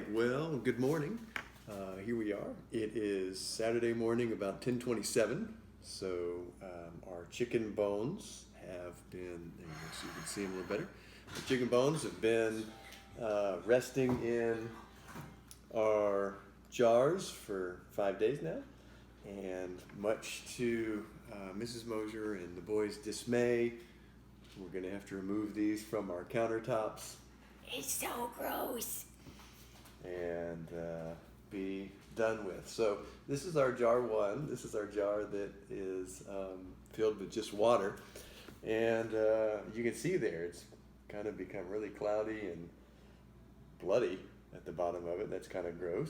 right, well, good morning. Here we are. It is Saturday morning about 10:27. So our chicken bones have been, there you go, so you can see them a little better. The chicken bones have been resting in our jars for 5 days now. And much to Mrs. Mosier and the boys' dismay, we're going to have to remove these from our countertops. It's so gross. And be done with. So this is our jar one. This is our jar that is filled with just water. And you can see there, it's kind of become really cloudy and bloody at the bottom of it. That's kind of gross.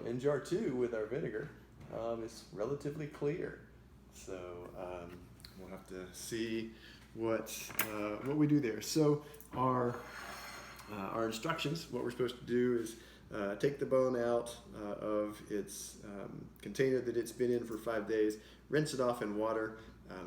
And jar two with our vinegar is relatively clear. So we'll have to see what we do there. So our instructions, what we're supposed to do is take the bone out of its container that it's been in for 5 days, rinse it off in water.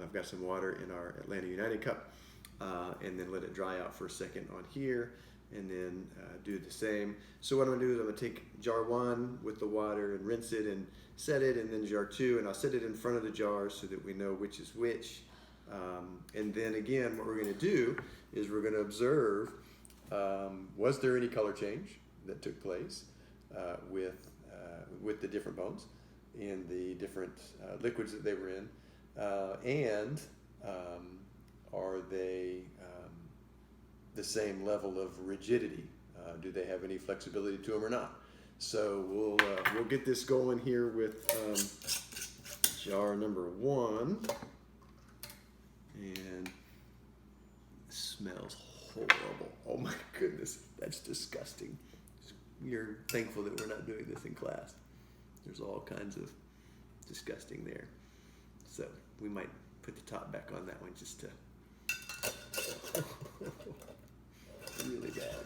I've got some water in our Atlanta United cup, and then let it dry out for a second on here, and then do the same. So what I'm gonna do is I'm gonna take jar one with the water and rinse it and set it, and then jar two, and I'll set it in front of the jar so that we know which is which. And then again, what we're gonna do is we're gonna observe, was there any color change that took place with the different bones in the different liquids that they were in, and are they the same level of rigidity? Do they have any flexibility to them or not? So we'll get this going here with jar number one, and it smells horrible. Oh my goodness, that's disgusting. We are thankful that we're not doing this in class. There's all kinds of disgusting there. So we might put the top back on that one just to really bad.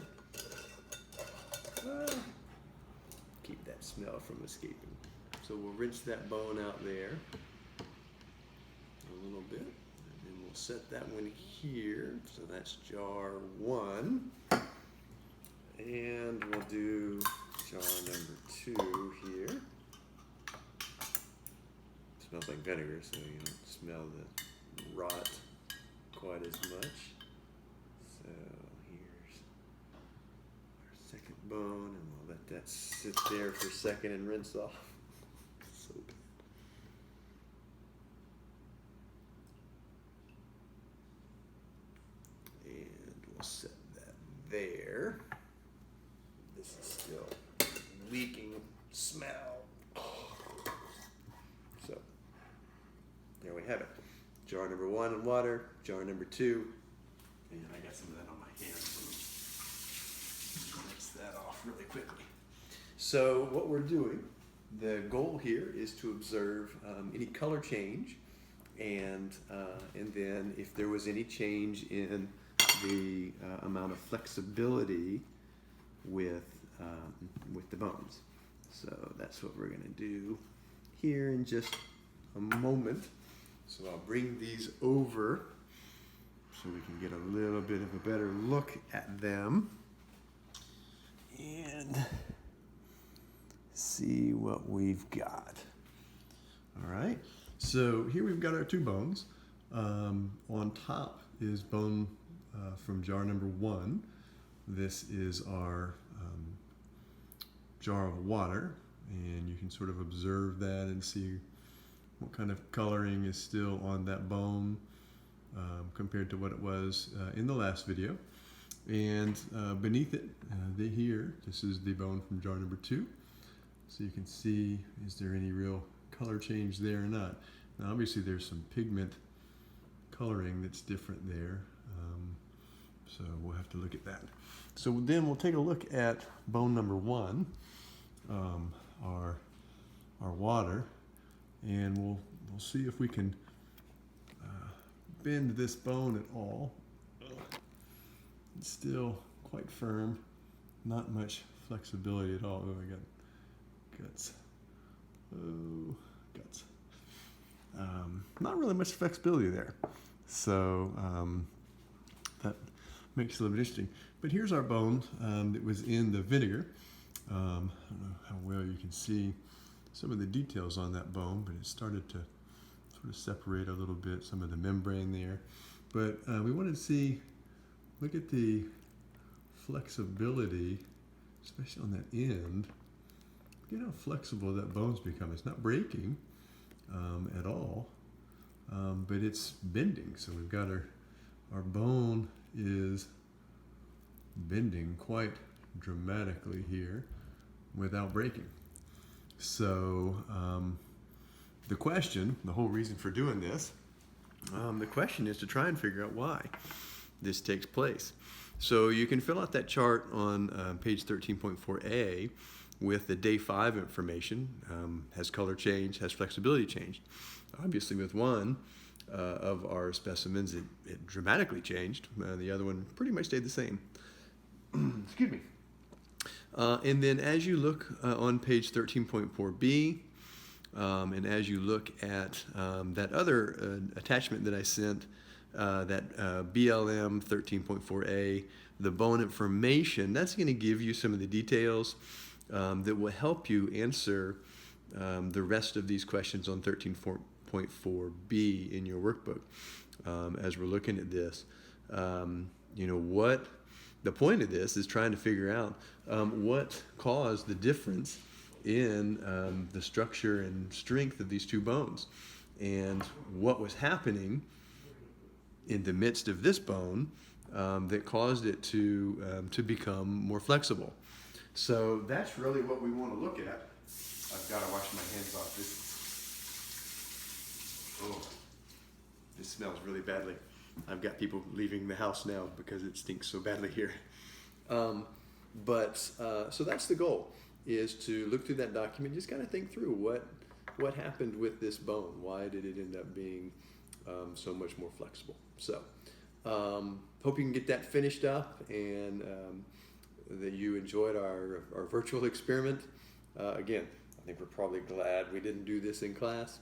Keep that smell from escaping. So we'll rinse that bone out there a little bit, and then we'll set that one here. So that's jar one. And we'll do jar number two here. It smells like vinegar, so you don't smell the rot quite as much. So here's our second bone, and we'll let that sit there for a second and rinse off. So good. And we'll set that there. This is still leaking smell. So there we have it. Jar number one in water, jar number two, and I got some of that on my hands, so rinse that off really quickly. So what we're doing, the goal here is to observe any color change, and then if there was any change in the amount of flexibility with the bones. So that's what we're going to do here in just a moment. So I'll bring these over so we can get a little bit of a better look at them and see what we've got. All right, so here we've got our two bones. On top is bone from jar number one. This is our jar of water, and you can sort of observe that and see what kind of coloring is still on that bone compared to what it was in the last video. And beneath it, here, this is the bone from jar number two. So you can see, is there any real color change there or not? Now obviously there's some pigment coloring that's different there. So we'll have to look at that. So then we'll take a look at bone number one, our water, and we'll see if we can bend this bone at all. It's still quite firm, not much flexibility at all. Oh, I got guts. Oh, guts. Not really much flexibility there. So that makes it a little bit interesting. But here's our bone that was in the vinegar. I don't know how well you can see some of the details on that bone, but it started to sort of separate a little bit, some of the membrane there. But we wanted to see, look at the flexibility, especially on that end. Look at how flexible that bone's become. It's not breaking at all, but it's bending. So we've got our bone is bending quite dramatically here without breaking. So the question, the whole reason for doing this, the question is to try and figure out why this takes place. So you can fill out that chart on page 13.4a with the day 5 information. Has color changed, has flexibility changed. Obviously with one of our specimens it dramatically changed. The other one pretty much stayed the same. Excuse me. And then as you look on page 13.4b, and as you look at that other attachment that I sent, that BLM 13.4a, the bone information, that's going to give you some of the details that will help you answer the rest of these questions on 13.4b in your workbook. As we're looking at this, what the point of this is trying to figure out what caused the difference in the structure and strength of these two bones, and what was happening in the midst of this bone that caused it to become more flexible. So that's really what we want to look at. I've got to wash my hands off this. This smells really badly. I've got people leaving the house now because it stinks so badly here. So that's the goal, is to look through that document, just kind of think through what happened with this bone. Why did it end up being so much more flexible? So hope you can get that finished up, and that you enjoyed our virtual experiment. Again, I think we're probably glad we didn't do this in class.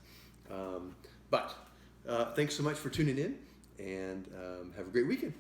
But thanks so much for tuning in, and have a great weekend.